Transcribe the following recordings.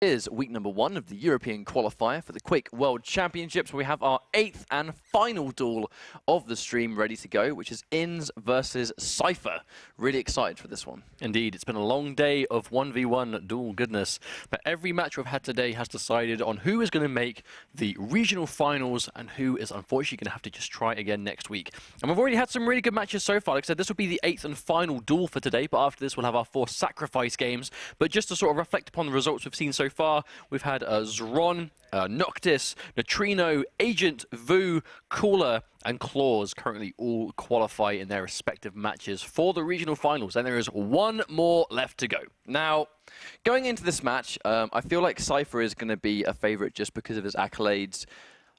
Is week number 1 of the European qualifier for the Quake World Championships. We have our 8th and final duel of the stream ready to go, which is Inns versus Cypherrr. Really excited for this one. Indeed, it's been a long day of 1v1 duel goodness, but every match we've had today has decided on who is going to make the regional finals and who is unfortunately going to have to just try again next week. And we've already had some really good matches so far. Like I said, this will be the 8th and final duel for today, but after this we'll have our 4 sacrifice games. But just to sort of reflect upon the results we've seen so far, we've had Zron, Noctis, Neutrino, Agent, Vu, Cooler, and Claws currently all qualify in their respective matches for the regional finals, and there is one more left to go. Now, going into this match, I feel like Cypherrr is going to be a favourite just because of his accolades,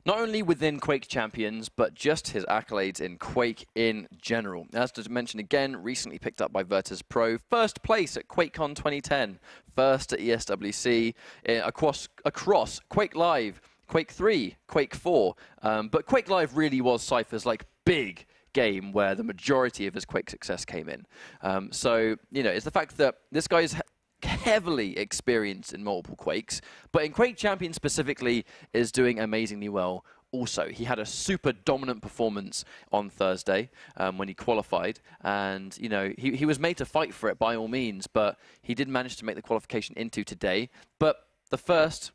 not only within Quake Champions, but just his accolades in Quake in general. As to mention again, recently picked up by Virtus Pro, first place at QuakeCon 2010, first at ESWC, across Quake Live, Quake 3, Quake 4, but Quake Live really was Cypherr's like big game where the majority of his Quake success came in. So, you know, it's the fact that this guy's heavily experienced in multiple Quakes, but in Quake Champions specifically is doing amazingly well. Also, he had a super dominant performance on Thursday when he qualified, and you know he was made to fight for it by all means, but he did manage to make the qualification into today. But the first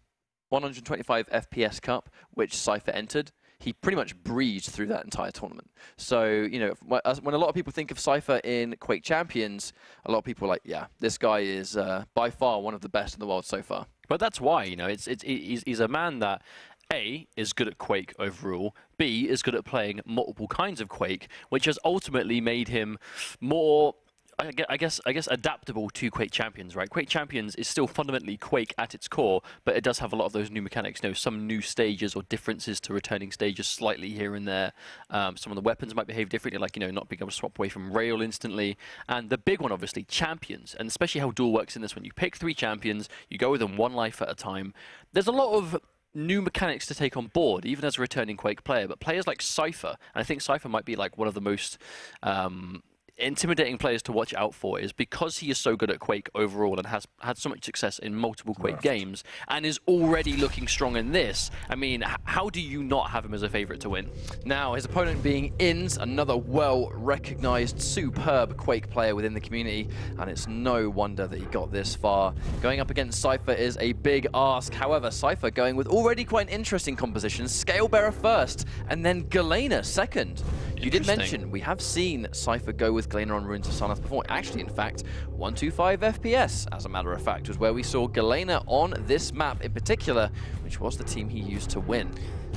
125 FPS Cup, which Cypherrr entered, he pretty much breezed through that entire tournament. So, you know, when a lot of people think of Cypherrr in Quake Champions, a lot of people are like, yeah, this guy is by far one of the best in the world so far. But that's why, you know, he's a man that A, is good at Quake overall, B, is good at playing multiple kinds of Quake, which has ultimately made him more, I guess adaptable to Quake Champions, right? Quake Champions is still fundamentally Quake at its core, but it does have a lot of those new mechanics, you know, some new stages or differences to returning stages slightly here and there. Some of the weapons might behave differently, like, you know, not being able to swap away from rail instantly. And the big one, obviously, champions, and especially how duel works in this one. You pick 3 champions, you go with them 1 life at a time. There's a lot of new mechanics to take on board, even as a returning Quake player, but players like Cypherrr, and I think Cypherrr might be like one of the most intimidating players to watch out for, is because he is so good at Quake overall and has had so much success in multiple Quake games and is already looking strong in this. I mean, how do you not have him as a favorite to win? Now, his opponent being Inns, another well-recognized, superb Quake player within the community, and it's no wonder that he got this far. Going up against Cypherrr is a big ask. However, Cypherrr going with already quite an interesting composition, Scalebearer first, and then Galena second. You did mention, we have seen Cypherrr go with Galena on Ruins of Sarnath before. Actually, in fact, 125 FPS, as a matter of fact, was where we saw Galena on this map in particular, which was the team he used to win.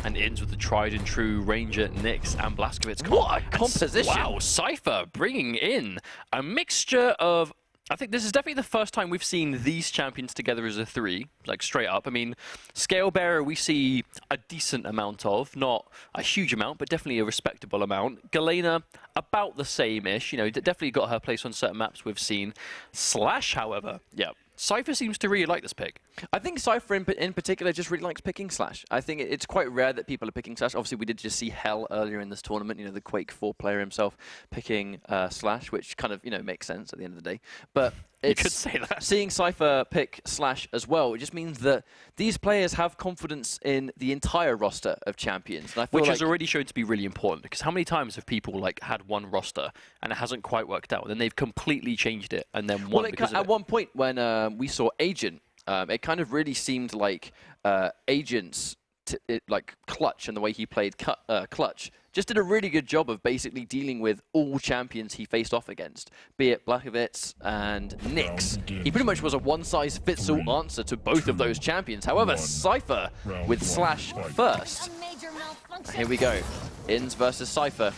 And Inns with the tried and true Ranger, Nyx, and Blazkowicz. What a composition! Wow, Cypherrr bringing in a mixture of, I think this is definitely the first time we've seen these champions together as a 3, like straight up. I mean, Scalebearer we see a decent amount of, not a huge amount, but definitely a respectable amount. Galena, about the same-ish, you know, definitely got her place on certain maps we've seen. Slash, however, yeah, Cypherrr seems to really like this pick. I think Cypherrr in particular just really likes picking Slash. I think it's quite rare that people are picking Slash. Obviously, we did just see Hell earlier in this tournament, you know, the Quake 4 player himself picking Slash, which kind of, you know, makes sense at the end of the day. But you could say that. Seeing Cypherrr pick Slash as well, it just means that these players have confidence in the entire roster of champions. And I feel which like has already shown to be really important, because how many times have people like had one roster and it hasn't quite worked out, and then they've completely changed it and then won because of it? At one point when we saw Agent, it kind of really seemed like Agent's like Clutch and the way he played Clutch just did a really good job of basically dealing with all champions he faced off against, be it Blazkowicz and Nyx. He pretty much was a one-size-fits-all answer to both of those champions. However, Cypherrr with Slash first. Here we go. Inns versus Cypherrr.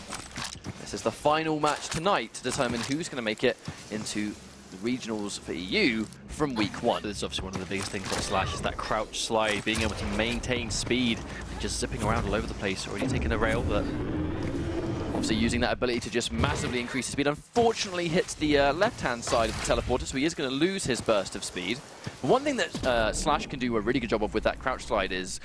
This is the final match tonight to determine who's going to make it into the regionals for EU from week 1. This is obviously one of the biggest things about Slash, is that crouch slide, being able to maintain speed, and just zipping around all over the place, already taking a rail, but obviously using that ability to just massively increase his speed. Unfortunately hits the left-hand side of the teleporter, so he is going to lose his burst of speed. But one thing that Slash can do a really good job of with that crouch slide is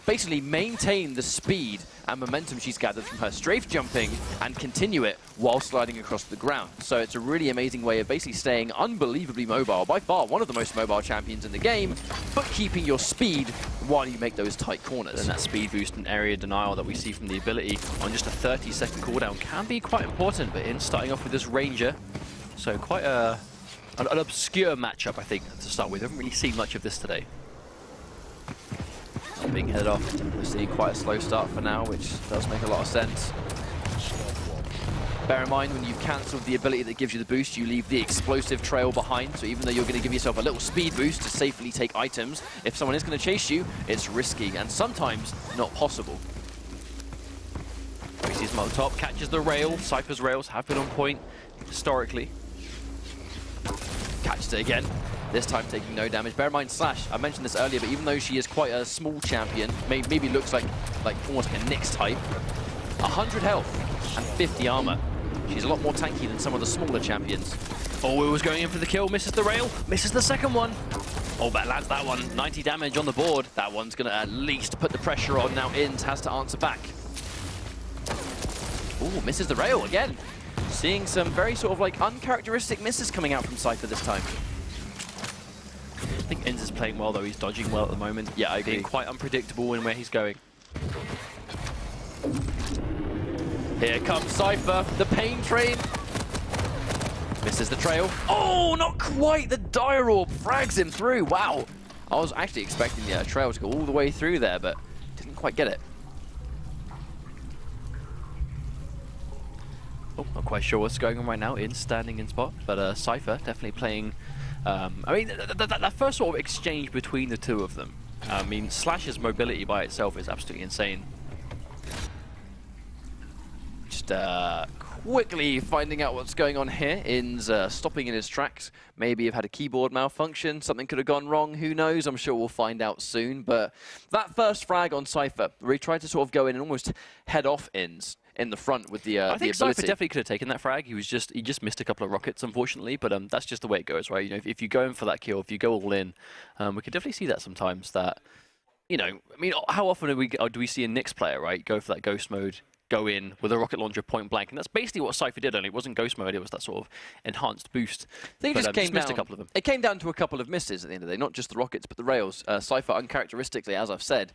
basically maintain the speed and momentum she's gathered from her strafe jumping and continue it while sliding across the ground. So it's a really amazing way of basically staying unbelievably mobile, by far one of the most mobile champions in the game, but keeping your speed while you make those tight corners. And that speed boost and area denial that we see from the ability on just a 30-second cooldown can be quite important, but in starting off with this Ranger, so quite an obscure matchup, I think, to start with. I haven't really seen much of this today. Being headed off, we see quite a slow start for now, which does make a lot of sense. Bear in mind, when you've cancelled the ability that gives you the boost, you leave the explosive trail behind. So even though you're going to give yourself a little speed boost to safely take items, if someone is going to chase you, it's risky and sometimes not possible. We see him on top, catches the rail. Cypherr's rails have been on point historically. Catches it again. This time taking no damage. Bear in mind, Slash, I mentioned this earlier, but even though she is quite a small champion, maybe looks like almost like a Nyx type, 100 health and 50 armor. She's a lot more tanky than some of the smaller champions. Oh, it was going in for the kill, misses the rail, misses the second one. Oh, that lands that one. 90 damage on the board. That one's going to at least put the pressure on. Now Inns has to answer back. Ooh, misses the rail again. Seeing some very sort of like uncharacteristic misses coming out from Cypherrr this time. I think Inns is playing well, though. He's dodging well at the moment. Yeah, I agree. Being quite unpredictable in where he's going. Here comes Cypherrr, the pain train. Misses the trail. Oh, not quite. The Dire Orb frags him through. Wow. I was actually expecting the trail to go all the way through there, but didn't quite get it. Oh, not quite sure what's going on right now. Inns standing in spot, but Cypherrr definitely playing. I mean, that first sort of exchange between the two of them. I mean, Slash's mobility by itself is absolutely insane. Just quickly finding out what's going on here. Inns stopping in his tracks. Maybe have had a keyboard malfunction. Something could have gone wrong. Who knows? I'm sure we'll find out soon. But that first frag on Cypherrr, where he tried to sort of go in and almost head off Inns in the front with the I think ability. Cypherrr definitely could have taken that frag. He just missed a couple of rockets, unfortunately. But that's just the way it goes, right? You know, if you go in for that kill, if you go all in, we could definitely see that sometimes. That, you know, I mean, how often do we see a Nyx player, right, go for that ghost mode, go in with a rocket launcher point blank, and that's basically what Cypherrr did. Only it wasn't ghost mode; it was that sort of enhanced boost. I think it just missed a couple of them. It came down to a couple of misses at the end of the day, not just the rockets, but the rails. Cypherrr, uncharacteristically, as I've said,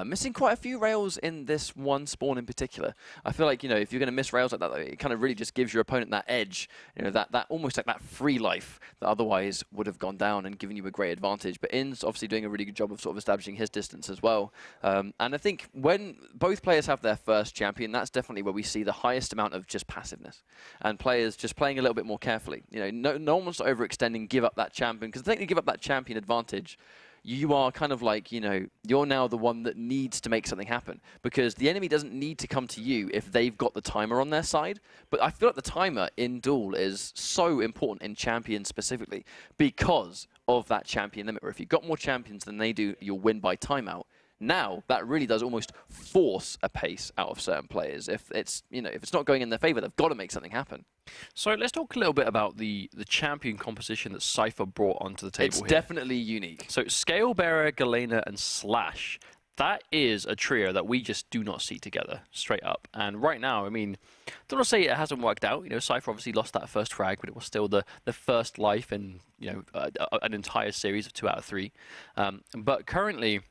missing quite a few rails in this one spawn in particular. I feel like, you know, if you're going to miss rails like that, it kind of really just gives your opponent that edge, you know, that almost like that free life that otherwise would have gone down and given you a great advantage. But Inns obviously doing a really good job of sort of establishing his distance as well. And I think when both players have their first champion, that's definitely where we see the highest amount of just passiveness and players just playing a little bit more carefully. You know, no one wants to overextend and give up that champion, because I think you give up that champion advantage, you are kind of like, you know, you're now the one that needs to make something happen, because the enemy doesn't need to come to you if they've got the timer on their side. But I feel like the timer in Duel is so important in champions specifically because of that champion limit, where if you've got more champions than they do, you'll win by timeout. Now, that really does almost force a pace out of certain players. If it's, you know, if it's not going in their favor, they've got to make something happen. So let's talk a little bit about the champion composition that Cypherrr brought onto the table. It's here. Definitely unique. So Scalebearer, Galena, and Slash. That is a trio that we just do not see together, straight up. And right now, I mean, don't want to say it hasn't worked out. You know, Cypherrr obviously lost that first frag, but it was still the first life in, you know, an entire series of 2 out of 3. But currently,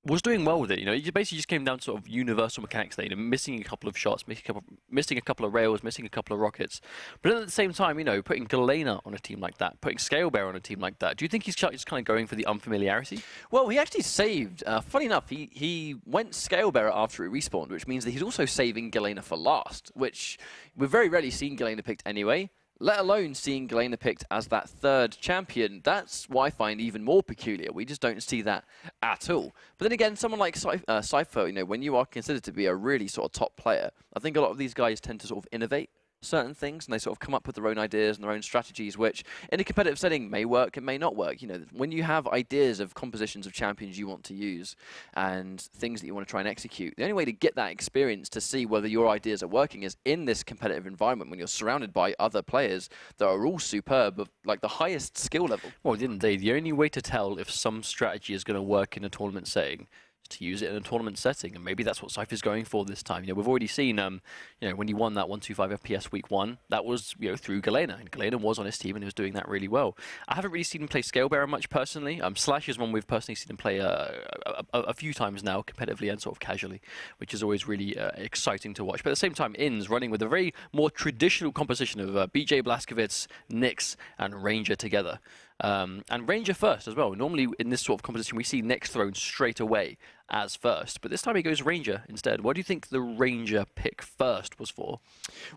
was doing well with it. You know, it basically just came down to sort of universal mechanics there, you know, missing a couple of shots, missing a couple of rails, missing a couple of rockets. But at the same time, you know, putting Galena on a team like that, putting Scalebearer on a team like that, do you think he's just kind of going for the unfamiliarity? Well, he actually saved, funny enough, he went Scalebearer after he respawned, which means that he's also saving Galena for last, which we've very rarely seen Galena picked anyway. Let alone seeing Galena picked as that third champion. That's what I find even more peculiar. We just don't see that at all. But then again, someone like Cypherrr, you know, when you are considered to be a really sort of top player, I think a lot of these guys tend to sort of innovate certain things, and they sort of come up with their own ideas and their own strategies, which in a competitive setting may work, it may not work. You know, when you have ideas of compositions of champions you want to use and things that you want to try and execute, the only way to get that experience to see whether your ideas are working is in this competitive environment when you're surrounded by other players that are all superb, of like the highest skill level. Well, didn't they? The only way to tell if some strategy is going to work in a tournament setting, to use it in a tournament setting, and maybe that's what Cypherr's going for this time. We've already seen, when he won that 125 FPS week 1, that was through Galena, and Galena was on his team and he was doing that really well. I haven't really seen him play Scalebearer much personally. Slash is one we've personally seen him play a few times now, competitively and sort of casually, which is always really exciting to watch. But at the same time, Inns running with a very more traditional composition of BJ Blazkowicz, Nyx, and Ranger together. And Ranger first as well. Normally in this sort of competition we see Nyx thrown straight away as first, but this time he goes Ranger instead. What do you think the Ranger pick first was for?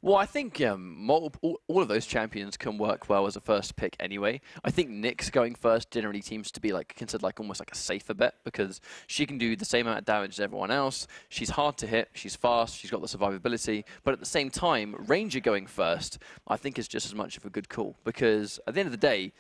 Well, I think all of those champions can work well as a first pick anyway. I think Nyx going first generally seems to be considered almost like a safer bet, because she can do the same amount of damage as everyone else. She's hard to hit, she's fast, she's got the survivability, but at the same time, Ranger going first I think is just as much of a good call, because at the end of the day,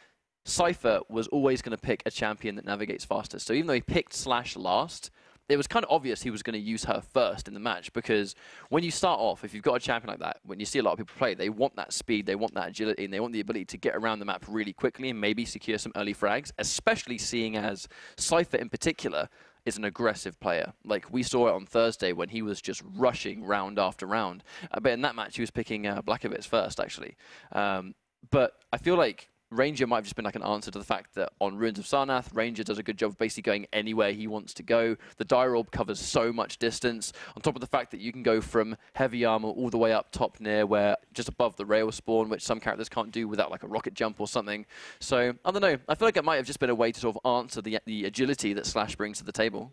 Cypherrr was always going to pick a champion that navigates faster. So even though he picked Slash last, it was kind of obvious he was going to use her first in the match, because when you start off, if you've got a champion like that, when you see a lot of people play, they want that speed, they want that agility, and they want the ability to get around the map really quickly and maybe secure some early frags, especially seeing as Cypherrr in particular is an aggressive player. Like we saw it on Thursday when he was just rushing round after round. But in that match, he was picking Blazkowicz first, actually. But I feel like Ranger might have just been an answer to the fact that on Ruins of Sarnath, Ranger does a good job of basically going anywhere he wants to go. The Dire Orb covers so much distance, on top of the fact that you can go from heavy armor all the way up top near where just above the rail spawn, which some characters can't do without a rocket jump or something. So, I don't know, I feel like it might have just been a way to sort of answer the agility that Slash brings to the table.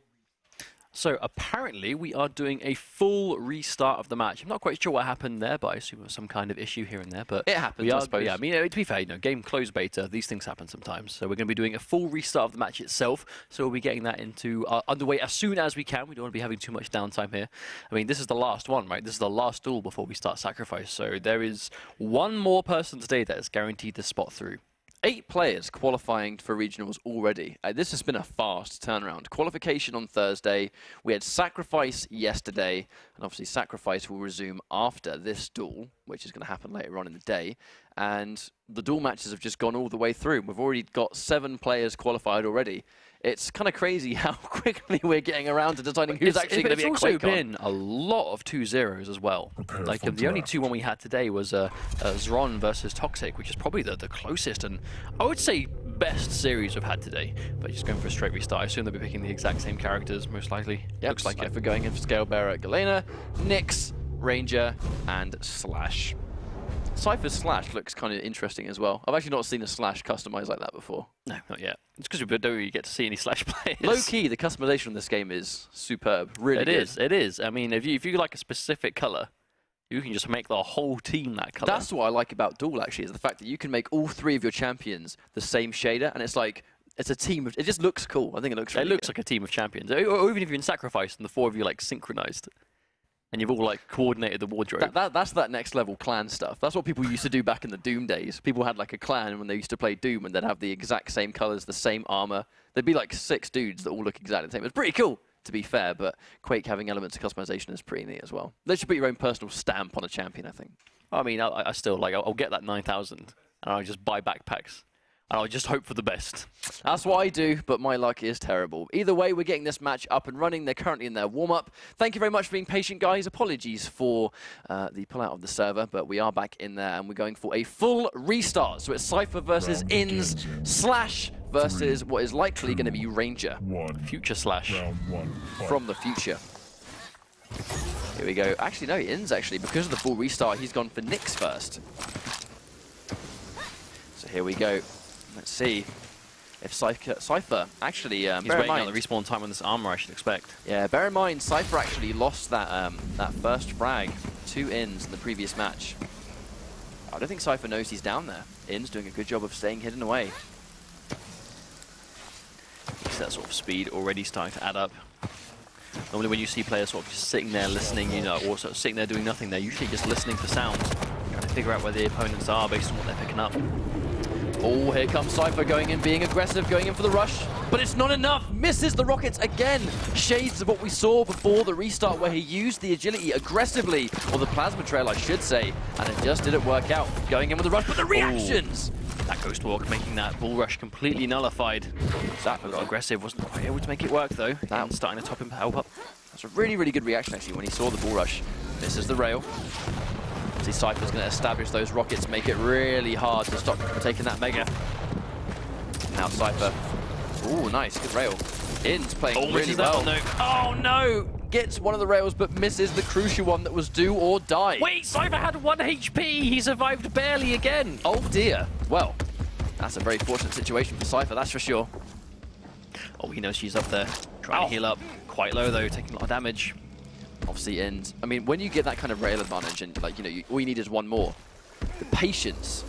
So apparently we are doing a full restart of the match. I'm not quite sure what happened there, but I assume there was some kind of issue here and there. But it happens, I suppose. Yeah, I mean, to be fair, game closed beta, these things happen sometimes. So we're going to be doing a full restart of the match itself. So we'll be getting that into underway as soon as we can. We don't want to be having too much downtime here. I mean, this is the last one, right? This is the last duel before we start Sacrifice. So there is one more person today that is guaranteed to spot through. 8 players qualifying for regionals already. This has been a fast turnaround. Qualification on Thursday. We had Sacrifice yesterday, and obviously Sacrifice will resume after this duel, which is going to happen later on in the day. And the duel matches have just gone all the way through. We've already got 7 players qualified already. It's kind of crazy how quickly we're getting around to deciding who's actually going to be a Quake. It's also been a lot of 2-0s as well. The only 2 one we had today was Zron versus Toxic, which is probably the closest and I would say best series we've had today. But just going for a straight restart. I assume they'll be picking the exact same characters, most likely. Yep, looks like it. For going in for Scalebearer, Galena, Nyx, Ranger, and Slash. Cypherr's Slash looks kind of interesting as well. I've actually not seen a Slash customized like that before. No, not yet. It's because we don't really get to see any Slash players. Low-key, the customization in this game is superb. Really good. It is. I mean, if you like a specific color, you can just make the whole team that color. That's what I like about Duel, actually, is the fact that you can make all 3 of your champions the same shader, and it's like, it's a team of, it just looks cool. I think it looks really good. Like a team of champions. Or even if you're in Sacrifice and the 4 of you synchronized. And you've all coordinated the wardrobe. That's that next level clan stuff. That's what people used to do back in the Doom days. People had a clan when they used to play Doom, and they'd have the exact same colors, the same armor. There'd be 6 dudes that all look exactly the same. It's pretty cool, to be fair, but Quake having elements of customization is pretty neat as well. They should put your own personal stamp on a champion, I think. I mean, I still I'll get that 9,000, and I'll just buy backpacks. And I'll just hope for the best. That's what I do, but my luck is terrible. Either way, we're getting this match up and running. They're currently in their warm-up. Thank you very much for being patient, guys. Apologies for the pull-out of the server, but we are back in there, and we're going for a full restart. So it's Cypherrr versus Inns, Slash versus what is likely going to be Ranger. Future Slash. From the future. Here we go. Actually, no, Inns, actually. Because of the full restart, he's gone for Nyx first. So here we go. Let's see if Cypherrr actually, he's waiting on the respawn time on this armor, I should expect. Yeah, bear in mind, Cypherrr actually lost that that first frag to Inns in the previous match. I don't think Cypherrr knows he's down there. Inns doing a good job of staying hidden away. It's that sort of speed already starting to add up. Normally when you see players sort of just sitting there listening, or sort of sitting there doing nothing, they're usually just listening for sounds, trying to figure out where the opponents are based on what they're picking up. Oh, here comes Cypherrr going in, being aggressive, going in for the rush. But it's not enough. Misses the rockets again. Shades of what we saw before the restart, where he used the agility aggressively, or the plasma trail, I should say. And it just didn't work out. Going in with the rush, but the reactions! That Ghost Walk making that bull rush completely nullified. That was aggressive, wasn't quite able to make it work though. Now starting to top him help up. That's a really, really good reaction actually when he saw the bull rush. Misses the rail. See, Cypherr's going to establish those rockets, make it really hard to stop him from taking that mega. Now Cypherrr. Ooh, nice, good rail. In's playing really well. No. Oh no! Gets one of the rails but misses the crucial one that was do or die. Wait, Cypherrr had 1 HP! He survived barely again! Oh dear. Well, that's a very fortunate situation for Cypherrr, that's for sure. Oh, he knows she's up there, trying to heal up. Quite low though, taking a lot of damage. Obviously, and I mean, when you get that kind of rail advantage and like, you know, all you need is one more. The patience,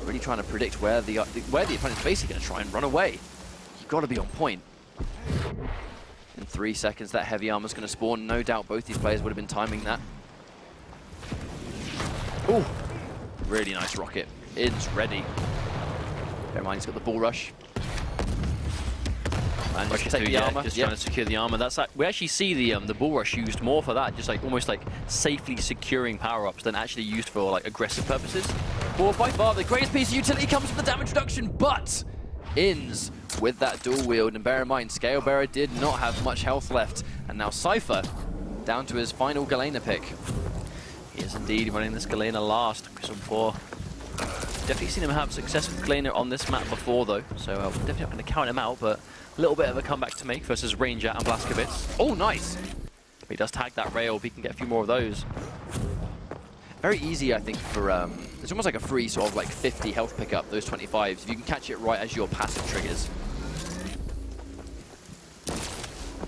really trying to predict where the opponent's basically going to try and run away. You've got to be on point. In 3 seconds, that heavy armor's going to spawn. No doubt both these players would have been timing that. Ooh, really nice rocket. In's ready. Bear in mind, he's got the bull rush. And just take the armor. Just trying to secure the armor. That's like, we actually see the bull rush used more for that, just like almost like safely securing power-ups than actually used for like aggressive purposes. Well, by far the greatest piece of utility comes from the damage reduction, but Inns with that dual wield, and bear in mind, Scalebearer did not have much health left, and now Cypherrr down to his final Galena pick. He is indeed running this Galena last. Crystal Ball. Definitely seen him have success with Galena on this map before though, so we're definitely not going to count him out, but a little bit of a comeback to make versus Ranger and Blazkowicz. Oh, nice! He does tag that rail, if he can get a few more of those. Very easy, I think, for it's almost like a free sort of like 50 health pickup, those 25s, if you can catch it right as your passive triggers.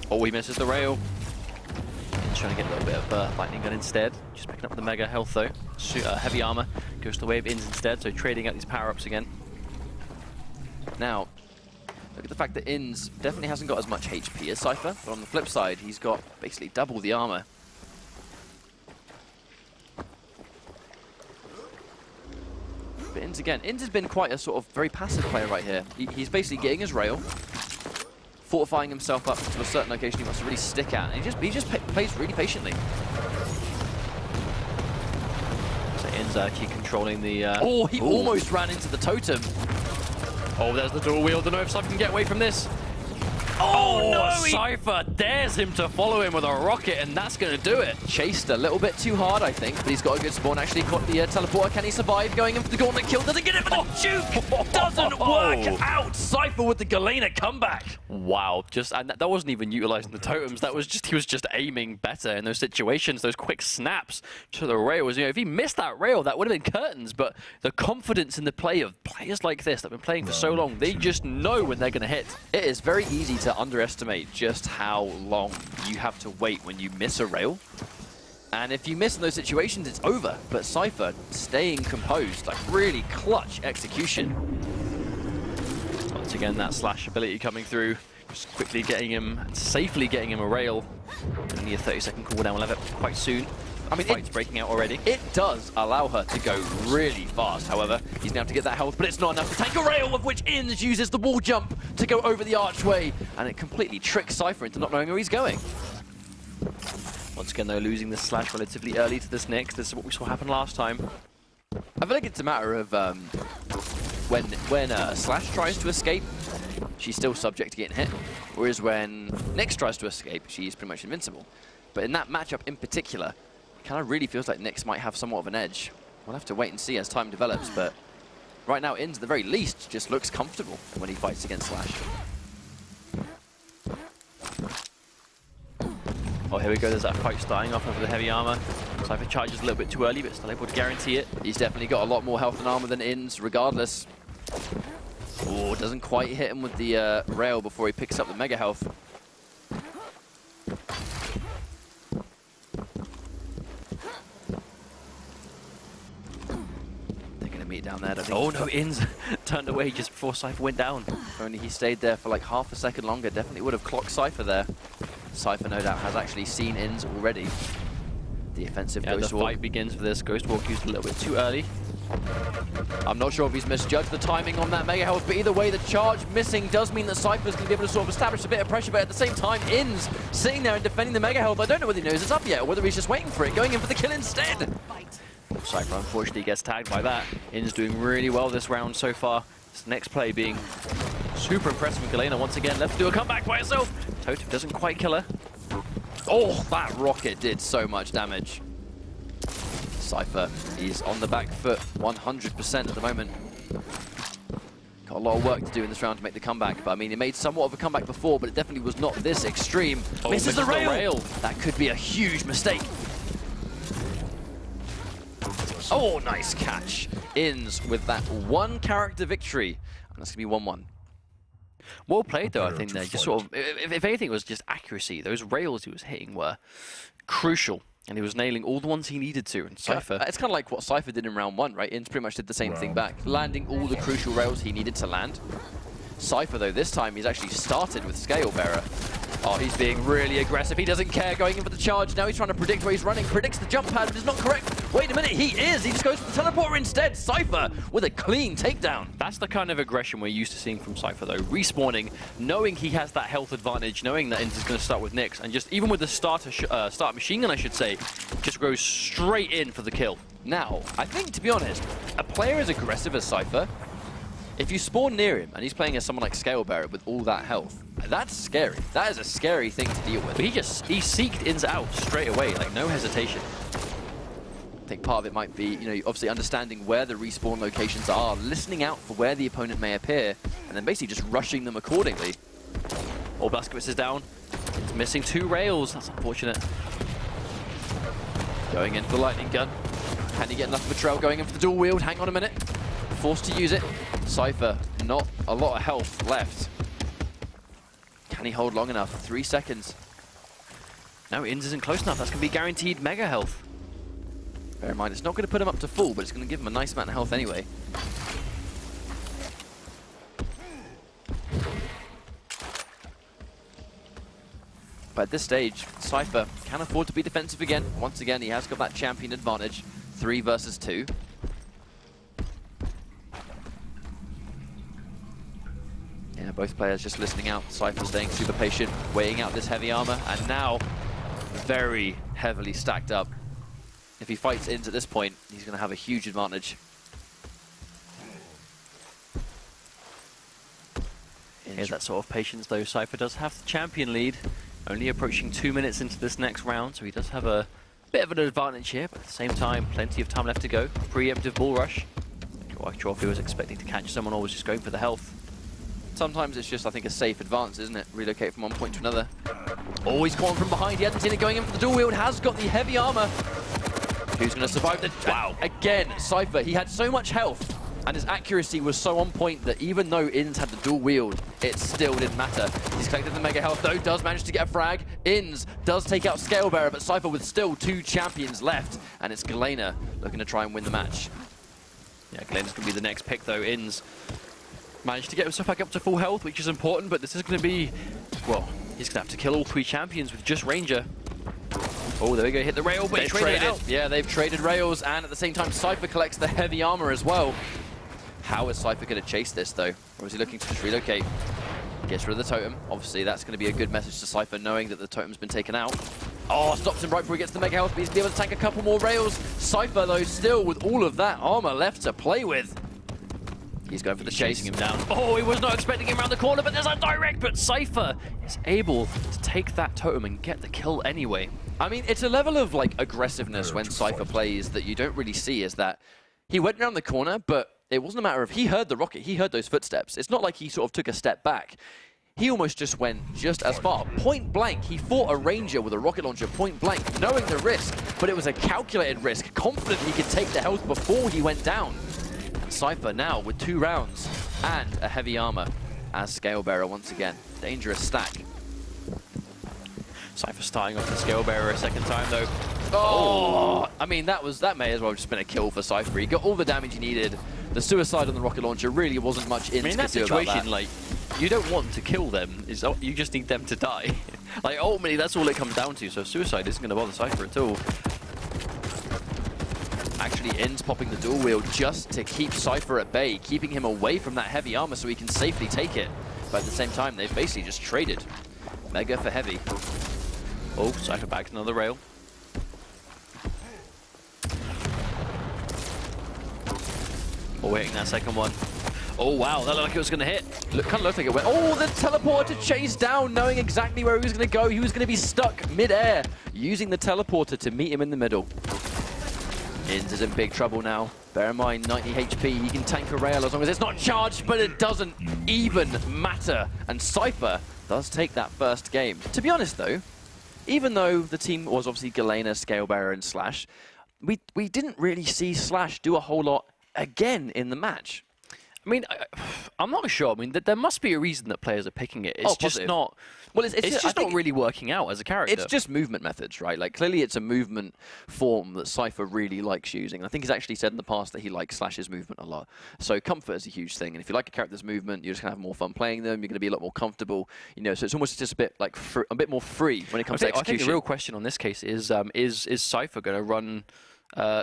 Oh, he misses the rail. He's trying to get a little bit of lightning gun instead. Just picking up the mega health though. Heavy armor goes the way of Inns instead, so trading out these power-ups again. Now, look at the fact that Inns definitely hasn't got as much HP as Cypherrr, but on the flip side, he's got basically double the armor. But Inns again, Inns has been quite a sort of very passive player right here. He's basically getting his rail, fortifying himself up to a certain location he wants to really stick at, and he just plays really patiently. So Inns actually controlling the... oh, he almost ran into the totem. Oh, there's the dual wield. I don't know if Cypherrr can get away from this. Oh no! Cypherrr dares him to follow him with a rocket, and that's going to do it. Chased a little bit too hard, I think, but he's got a good spawn. Actually caught the teleporter. Can he survive? Going in for the gauntlet kill. Doesn't get it, but the juke doesn't work out. Cypherrr with the Galena comeback. Wow, and that wasn't even utilizing the totems. That was just, he was just aiming better in those situations, those quick snaps to the rails. You know, if he missed that rail, that would have been curtains, but the confidence in the play of players like this that have been playing for so long, they just know when they're going to hit. It is very easy to underestimate just how long you have to wait when you miss a rail. And if you miss in those situations, it's over. But Cypherrr staying composed, like really clutch execution. Once again, that slash ability coming through, just quickly getting him, safely getting him a rail. Only a 30-second cooldown, we'll have it quite soon. I mean, fight's breaking out already. It does allow her to go really fast. However, he's now to get that health, but it's not enough to tank a rail, of which Inns uses the wall jump to go over the archway, and it completely tricks Cypherrr into not knowing where he's going. Once again, though, losing the slash relatively early to this Nyx. This is what we saw happen last time. I feel like it's a matter of when Slash tries to escape, she's still subject to getting hit, whereas when Nyx tries to escape, she's pretty much invincible. But in that matchup in particular, it kind of really feels like Nyx might have somewhat of an edge. We'll have to wait and see as time develops, but right now, Inns, at the very least, just looks comfortable when he fights against Slash. Oh, here we go. There's that fight starting off over the heavy armor. Cypherrr charges a little bit too early, but still able to guarantee it. He's definitely got a lot more health and armor than Inns, regardless. Oh, doesn't quite hit him with the rail before he picks up the mega health. They're going to meet down there, I think. Oh no, Inns turned away just before Cypherrr went down. If only he stayed there for like half a second longer, definitely would have clocked Cypherrr there. Cypherrr, no doubt, has actually seen Inns already. The offensive Ghost Walk. The fight begins for this. Ghost Walk used a little bit too early. I'm not sure if he's misjudged the timing on that mega health, but either way, the charge missing does mean that Cypherr's going to be able to sort of establish a bit of pressure, but at the same time, Inns sitting there and defending the mega health. I don't know whether he knows it's up yet, or whether he's just waiting for it, going in for the kill instead. Cypherrr unfortunately gets tagged by that. In's doing really well this round so far. This next play being super impressive with Galena once again. Left to do a comeback by herself. Totem doesn't quite kill her. Oh, that rocket did so much damage. Cypherrr, he's on the back foot 100% at the moment. Got a lot of work to do in this round to make the comeback, but I mean, he made somewhat of a comeback before, but it definitely was not this extreme. Oh, misses the rail! That could be a huge mistake. Oh, nice catch. Ins with that one character victory. And that's going to be 1-1. Well played, though, I think there. Just sort of, if anything, it was just accuracy. Those rails he was hitting were crucial, and he was nailing all the ones he needed to. And Cypherrr, it's kind of like what Cypherrr did in round 1, right? Ins pretty much did the same thing back, landing all the crucial rails he needed to land. Cypherrr, though, this time he's actually started with Scalebearer. Oh, he's being really aggressive. He doesn't care, going in for the charge. Now he's trying to predict where he's running. Predicts the jump pad, but it's not correct. Wait a minute, he is! He just goes for the teleporter instead. Cypherrr with a clean takedown. that's the kind of aggression we're used to seeing from Cypherrr, though. Respawning, knowing he has that health advantage, knowing that Ins is going to start with Nyx, and just even with the start machine gun, I should say, just goes straight in for the kill. Now, I think, to be honest, a player as aggressive as Cypherrr, if you spawn near him and he's playing as someone like Scalebearer with all that health, that's scary. That is a scary thing to deal with. But he seeked Ins out straight away, like no hesitation. I think part of it might be, you know, obviously understanding where the respawn locations are, listening out for where the opponent may appear, and then basically just rushing them accordingly. Oh, Blaskowitz is down. It's missing 2 rails. That's unfortunate. Going in for the lightning gun. Can he get enough of a trail going in for the dual wield? Hang on a minute. Forced to use it. Cypherrr, not a lot of health left. Can he hold long enough? 3 seconds. No, Ins isn't close enough. That's going to be guaranteed mega health. Bear in mind, it's not going to put him up to full, but it's going to give him a nice amount of health anyway. But at this stage, Cypherrr can afford to be defensive again. Once again, he has got that champion advantage. 3 versus 2. Yeah, both players just listening out. Cypherrr staying super patient, weighing out this heavy armor, and now very heavily stacked up. If he fights Ins at this point, he's going to have a huge advantage. Here's that sort of patience, though. Cypherrr does have the champion lead. Only approaching 2 minutes into this next round, so he does have a bit of an advantage here, but at the same time, plenty of time left to go. Preemptive bull rush. Trophy was expecting to catch someone or was just going for the health. Sometimes it's just, I think, a safe advance, isn't it? Relocate from one point to another. Oh, he's caught from behind. He hasn't seen it going in for the dual wield. Has got the heavy armor. Who's going to survive the... Wow. Again, Cypherrr, he had so much health, and his accuracy was so on point that even though Ins had the dual wield, it still didn't matter. He's collected the mega health, though, does manage to get a frag. Ins does take out Scalebearer, but Cypherrr with still 2 champions left, and it's Galena looking to try and win the match. Yeah, Galena's going to be the next pick, though. Ins managed to get himself back up to full health, which is important, but this is going to be... Well, he's going to have to kill all 3 champions with just Ranger. Oh, there we go, hit the rail, but they've traded. Yeah, they've traded rails, and at the same time, Cypherrr collects the heavy armor as well. How is Cypherrr going to chase this, though? Or is he looking to just relocate? Gets rid of the totem. Obviously, that's going to be a good message to Cypherrr, knowing that the totem's been taken out. Oh, stops him right before he gets the mega health, but he's going to be able to tank a couple more rails. Cypherrr, though, still with all of that armor left to play with. He's going for the chase. Chasing him down. Oh, he was not expecting him around the corner, but there's a direct, but Cypherrr is able to take that totem and get the kill anyway. I mean, it's a level of, like, aggressiveness when Cypherrr plays that you don't really see, is that he went around the corner, but it wasn't a matter of he heard the rocket, he heard those footsteps. It's not like he sort of took a step back. He almost just went just as far. Point blank, he fought a Ranger with a rocket launcher point blank, knowing the risk, but it was a calculated risk, confident he could take the health before he went down. And Cypherrr now with 2 rounds and a heavy armor as Scalebearer once again. Dangerous stack. Cypherrr starting off the Scalebearer a second time, though. Oh! I mean, that may as well have just been a kill for Cypherrr. He got all the damage he needed. The suicide on the rocket launcher really wasn't much in that situation, like, you don't want to kill them. You just need them to die. Like, ultimately, that's all it comes down to. So suicide isn't going to bother Cypherrr at all. Actually, Ins popping the dual wield just to keep Cypherrr at bay, keeping him away from that heavy armor so he can safely take it. But at the same time, they've basically just traded. Mega for heavy. Oh, Cypherrr bags another rail. Oh, hitting that second one. Oh, wow, that looked like it was going to hit. Kind of looked like it went. Oh, the teleporter chased down, knowing exactly where he was going to go. He was going to be stuck mid-air, using the teleporter to meet him in the middle. Inns is in big trouble now. Bear in mind, 90 HP, he can tank a rail as long as it's not charged, but it doesn't even matter. And Cypherrr does take that first game. To be honest, though, even though the team was obviously Galena, Scalebearer, and Slash, we didn't really see Slash do a whole lot again in the match. I mean, I'm not sure. I mean, there must be a reason that players are picking it. It's just not. Well, it's just not really working out as a character. It's just movement methods, right? Like, clearly it's a movement form that Cypherrr really likes using. I think he's actually said in the past that he likes Slash's movement a lot. So comfort is a huge thing. And if you like a character's movement, you're just going to have more fun playing them. You're going to be a lot more comfortable. You know, so it's almost just a bit like a bit more free when it comes to execution. I think the real question on this case is Cypherrr going to run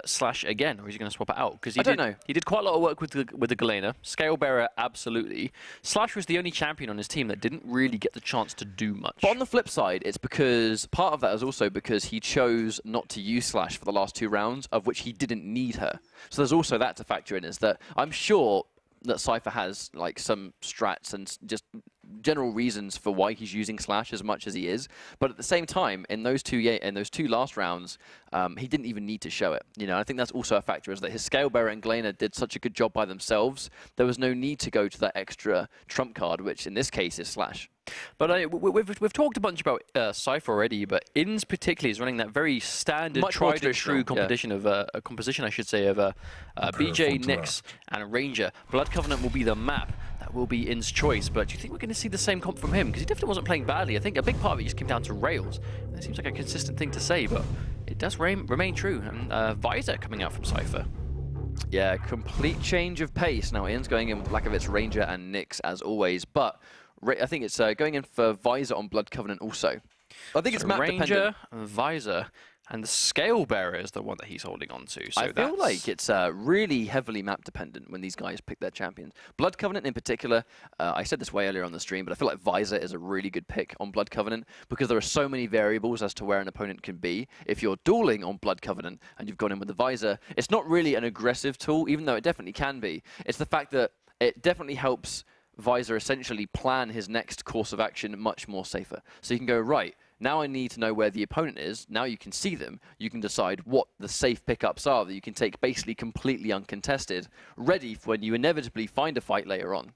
Slash again, or is he going to swap it out? Because I don't know. He did quite a lot of work with the Galena. Scalebearer, absolutely. Slash was the only champion on his team that didn't really get the chance to do much. But on the flip side, it's because part of that is also because he chose not to use Slash for the last 2 rounds, of which he didn't need her. So there's also that to factor in, is that I'm sure that Cypherrr has like some strats and just general reasons for why he's using Slash as much as he is, but at the same time, in those two last rounds, he didn't even need to show it. You know, I think that's also a factor, is that his Scalebearer and Galena did such a good job by themselves. There was no need to go to that extra trump card, which in this case is Slash. But we've talked a bunch about Cypherrr already, but Inns particularly is running that very standard, tried and true competition of a composition, I should say, of BJ, Nyx, and Ranger. Blood Covenant will be the map. That will be Inns' choice, but do you think we're going to see the same comp from him? Because he definitely wasn't playing badly. I think a big part of it just came down to rails. That seems like a consistent thing to say, but it does remain true. And Visor coming out from Cypherrr. Yeah, complete change of pace. Now Inns going in with Blackovitz, Ranger, and Nyx as always, but I think it's going in for Visor on Blood Covenant also. I think it's map dependent. Ranger, Visor, and the Scalebearer is the one that he's holding on to. So I feel like it's really heavily map dependent when these guys pick their champions. Blood Covenant in particular, I said this way earlier on the stream, but I feel like Visor is a really good pick on Blood Covenant because there are so many variables as to where an opponent can be. If you're dueling on Blood Covenant and you've gone in with the Visor, it's not really an aggressive tool, even though it definitely can be. It's the fact that it definitely helps Visor essentially plan his next course of action much more safer. So you can go, right, now I need to know where the opponent is. Now you can see them. You can decide what the safe pickups are that you can take basically completely uncontested, ready for when you inevitably find a fight later on.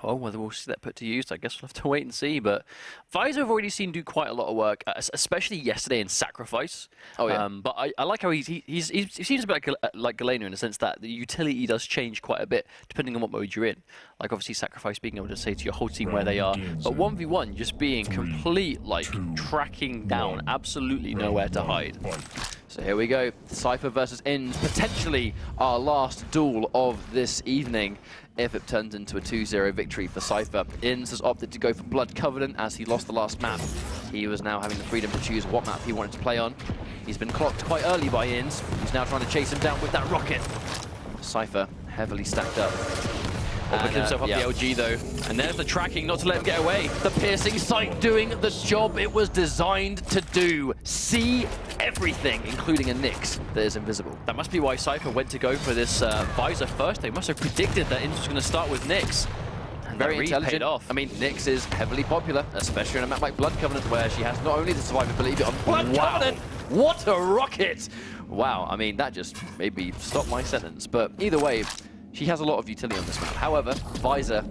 Oh, whether we'll see that put to use, I guess we'll have to wait and see. But Visor I've already seen do quite a lot of work, especially yesterday in Sacrifice. Oh, yeah. But I like how he seems a bit like Galena in the sense that the utility does change quite a bit depending on what mode you're in. Like, obviously, Sacrifice being able to say to your whole team where they are. But 1v1 just being complete, like, tracking down, absolutely nowhere to hide. So here we go, Cypherrr versus Inns, potentially our last duel of this evening if it turns into a 2-0 victory for Cypherrr. Inns has opted to go for Blood Covenant as he lost the last map. He was now having the freedom to choose what map he wanted to play on. He's been clocked quite early by Inns. He's now trying to chase him down with that rocket. Cypherrr heavily stacked up. Picking himself up the LG though, and there's the tracking not to let him get away. The piercing sight doing the job it was designed to do. See everything, including a Nyx that is invisible. That must be why Cypherrr went to go for this Visor first. They must have predicted that Inns was going to start with Nyx. And very intelligent. Off. I mean, Nyx is heavily popular, especially on a map like Blood Covenant, where she has not only the survivability, but on Blood Covenant, what a rocket! Wow, I mean, that just made me stop my sentence. But either way, she has a lot of utility on this map. However, Visor,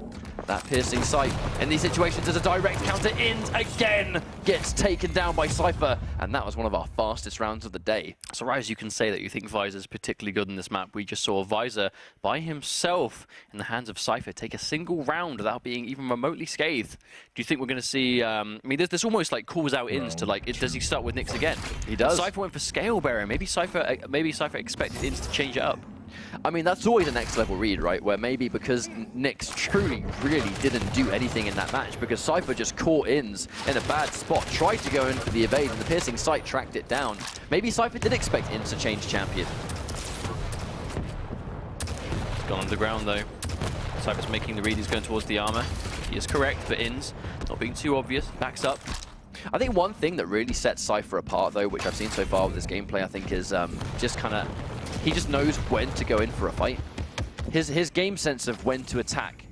that piercing sight in these situations is a direct counter. Inns again gets taken down by Cypherrr, and that was one of our fastest rounds of the day. So, Rise, you can say that you think Visor's particularly good in this map. We just saw Visor by himself in the hands of Cypherrr take a single round without being even remotely scathed. Do you think we're going to see? I mean, this almost like calls out Inns to like, does he start with Nyx again? He does. Cypherrr went for Scalebearer. Maybe Cypherrr expected Inns to change it up. I mean, that's always a next level read, right? Where maybe because Nyx truly really didn't do anything in that match, because Cypherrr just caught Inns in a bad spot, tried to go in for the evade, and the piercing sight tracked it down. Maybe Cypherrr did expect Inns to change champion. He's gone underground though. Cypherr's making the read, he's going towards the armor. He is correct, but Inns, not being too obvious, backs up. I think one thing that really sets Cypherrr apart, though, which I've seen so far with this gameplay, I think is just kind of, he just knows when to go in for a fight. his game sense of when to attack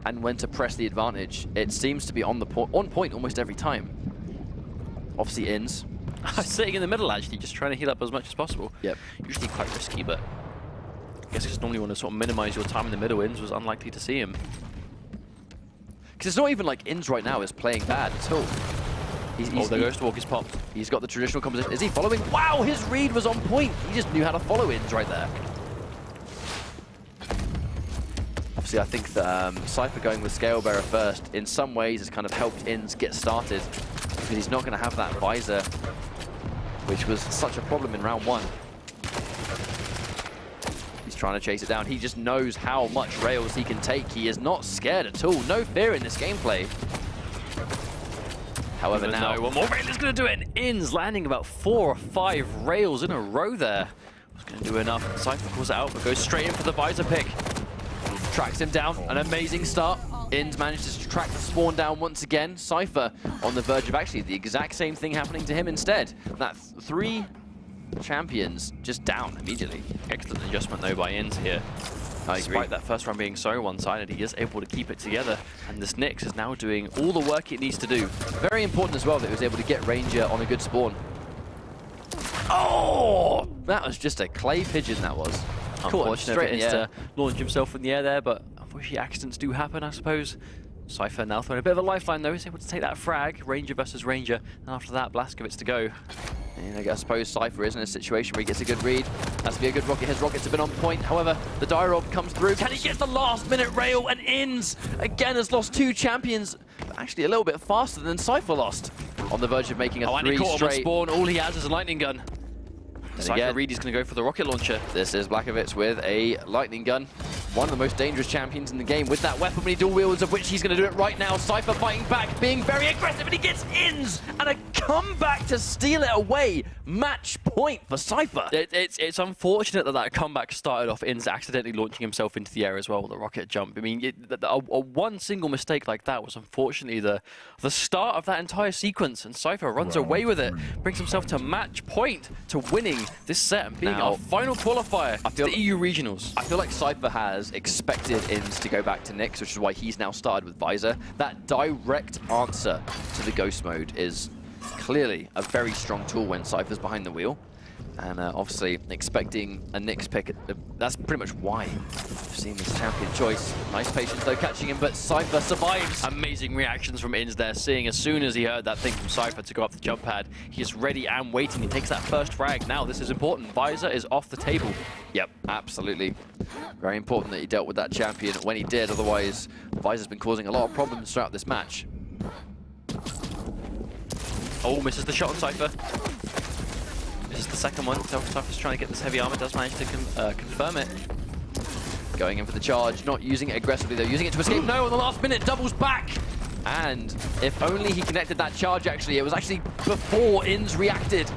and when to press the advantage, it seems to be on point almost every time. Obviously, Ins. Sitting in the middle, actually, just trying to heal up as much as possible. Yep. Usually quite risky, but I guess you just normally want to sort of minimize your time in the middle. Ins was unlikely to see him. Because it's not even like Ins right now is playing bad at all. There goes Walk is popped. He's got the traditional composition. Is he following? Wow, his read was on point. He just knew how to follow Ins right there. Obviously, I think that Cypherrr going with Scalebearer first, in some ways, has kind of helped Ins get started. Because he's not going to have that visor, which was such a problem in round 1. He's trying to chase it down. He just knows how much rails he can take. He is not scared at all. No fear in this gameplay. However, now one more rail is going to do it. And Ins landing about 4 or 5 rails in a row there. Was going to do enough. Cypherrr calls it out, but goes straight in for the visor pick. Tracks him down. An amazing start. Ins manages to track the spawn down once again. Cypherrr on the verge of actually the exact same thing happening to him instead. That 3 champions just down immediately. Excellent adjustment though by Ins here. Despite that first round being so one-sided, he is able to keep it together. And this Nyx is now doing all the work it needs to do. Very important as well that he was able to get Ranger on a good spawn. Oh! That was just a clay pigeon, that was. Unfortunate for Ins to launch himself in the air there, but unfortunately accidents do happen, I suppose. Cypherrr now throwing a bit of a lifeline though. He's able to take that frag, Ranger versus Ranger. And after that, Blaskovitz to go. And I suppose Cypherrr is in a situation where he gets a good read. Has to be a good rocket. His rockets have been on point. However, the Dirob comes through. Can he get the last minute rail? And Ins again has lost 2 champions. But actually a little bit faster than Cypherrr lost. On the verge of making a 3 straight. Spawn. All he has is a lightning gun. Cypherrr read he's going to go for the rocket launcher. This is Blaskovitz with a lightning gun. One of the most dangerous champions in the game with that weapon dual wields, of which he's going to do it right now. Cypherrr fighting back, being very aggressive, and he gets Ins! And a comeback to steal it away. Match point for Cypherrr. It's unfortunate that that comeback started off Ins accidentally launching himself into the air as well with the rocket jump. I mean, one single mistake like that was unfortunately the start of that entire sequence, and Cypherrr runs away with it, brings himself to match point to winning this set and being our final qualifier to the EU Regionals. I feel like Cypherrr has expected Ins to go back to Nyx, which is why he's now started with Visor. That direct answer to the Ghost mode is clearly a very strong tool when Cypherr's behind the wheel. And obviously expecting a Nyx pick, that's pretty much why we've seen this champion choice. Nice patience though catching him, but Cypherrr survives. Amazing reactions from Ins there, seeing as soon as he heard that thing from Cypherrr to go up the jump pad, he is ready and waiting. He takes that first frag. Now this is important. Visor is off the table. Yep, absolutely. Very important that he dealt with that champion when he did, otherwise Visor's been causing a lot of problems throughout this match. Oh, misses the shot on Cypherrr. This is the second one. Cypherr's trying to get this heavy armor, does manage to confirm it. Going in for the charge, not using it aggressively though, using it to escape. No, in the last minute, doubles back! And if only he connected that charge actually, it was actually before Ins reacted.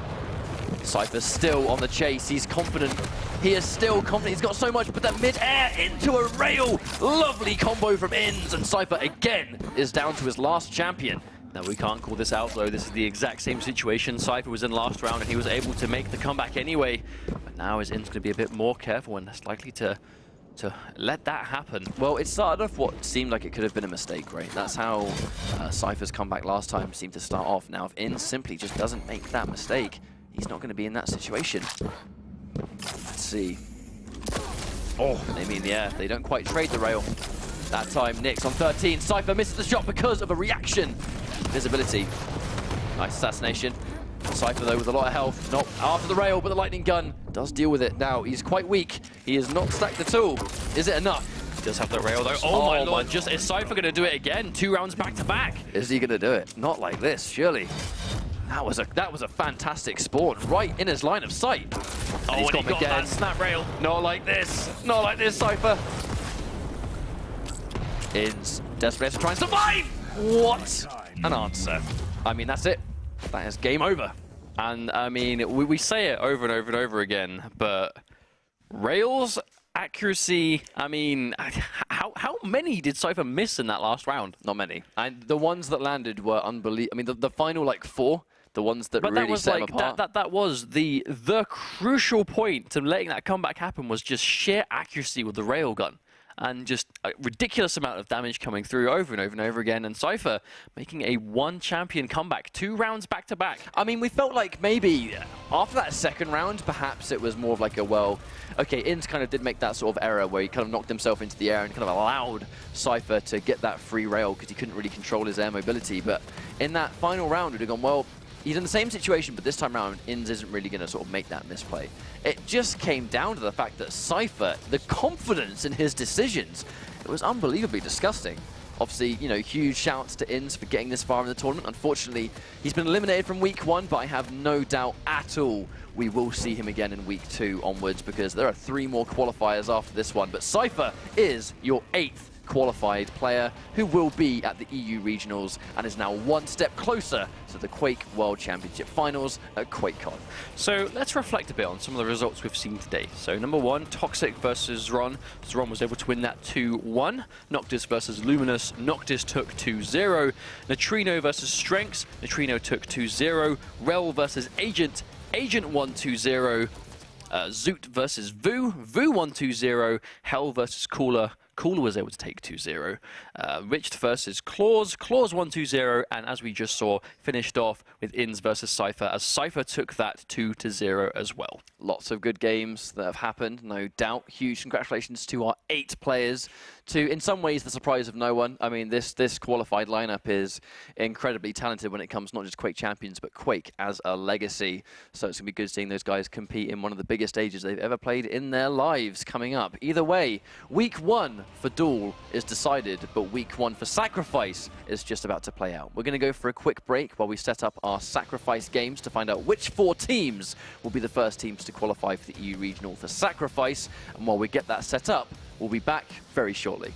Cypherr's still on the chase, he's confident. He is still confident, he's got so much, but that mid-air into a rail! Lovely combo from Ins, and Cypherrr again is down to his last champion. Now, we can't call this out, though. This is the exact same situation. Cypherrr was in last round, and he was able to make the comeback anyway. But now his In's going to be a bit more careful, and less likely to let that happen. Well, it started off what seemed like it could have been a mistake, right? That's how Cypherr's comeback last time seemed to start off. Now, if In simply just doesn't make that mistake, he's not going to be in that situation. Let's see. Oh, they mean the air. They don't quite trade the rail. That time, Nyx on 13. Cypherrr misses the shot because of a reaction. Visibility. Nice assassination. Cypherrr, though, with a lot of health. Not after the rail, but the lightning gun does deal with it. Now, he's quite weak. He is not stacked at all. Is it enough? He does have the rail, though. Oh my lord. Just, is Cypherrr going to do it again? 2 rounds back to back. Is he going to do it? Not like this, surely. That was a fantastic spawn, right in his line of sight. And he's got that snap rail. Not like this. Not like this, Cypherrr. Ins desperate to try and survive. What an answer. I mean, that's it. That is game over. And I mean, we say it over and over and over again, but rails, accuracy, I mean, how many did Cypherrr miss in that last round? Not many. And the ones that landed were unbelievable. I mean, the final, like, 4, the ones that But really that was set like him apart. that was the crucial point to letting that comeback happen, was just sheer accuracy with the railgun. And just a ridiculous amount of damage coming through over and over and over again. And Cypherrr making a one-champion comeback, 2 rounds back-to-back. I mean, we felt like maybe after that second round, perhaps it was more of like a, well, okay, Inns kind of did make that sort of error where he kind of knocked himself into the air and kind of allowed Cypherrr to get that free rail because he couldn't really control his air mobility. But in that final round, we'd have gone, well, he's in the same situation, but this time around, Inns isn't really going to sort of make that misplay. It just came down to the fact that Cypherrr, the confidence in his decisions, it was unbelievably disgusting. Obviously, you know, huge shouts to Inns for getting this far in the tournament. Unfortunately, he's been eliminated from week 1, but I have no doubt at all we will see him again in week 2 onwards, because there are 3 more qualifiers after this one. But Cypherrr is your 8th qualified player who will be at the EU Regionals and is now 1 step closer to the Quake World Championship Finals at QuakeCon. So let's reflect a bit on some of the results we've seen today. So number 1, Toxic versus Ron. So Ron was able to win that 2-1. Noctis versus Luminous. Noctis took 2-0. Neutrino versus Strengths. Neutrino took 2-0. Rel versus Agent. Agent won 2-0. Zoot versus Vu. Vu won 2-0. Hell versus Cooler. Cooler was able to take 2-0. Richt versus Claws. Claws won 2-0. And as we just saw, finished off with Inns versus Cypherrr, as Cypherrr took that 2-0 as well. Lots of good games that have happened, no doubt. Huge congratulations to our 8 players. To, in some ways, the surprise of no one. I mean, this qualified lineup is incredibly talented when it comes not just Quake champions, but Quake as a legacy. So it's going to be good seeing those guys compete in one of the biggest stages they've ever played in their lives coming up. Either way, week 1 for Duel is decided, but week 1 for Sacrifice is just about to play out. We're going to go for a quick break while we set up our Sacrifice games to find out which 4 teams will be the first teams to qualify for the EU Regional for Sacrifice. And while we get that set up, we'll be back very shortly.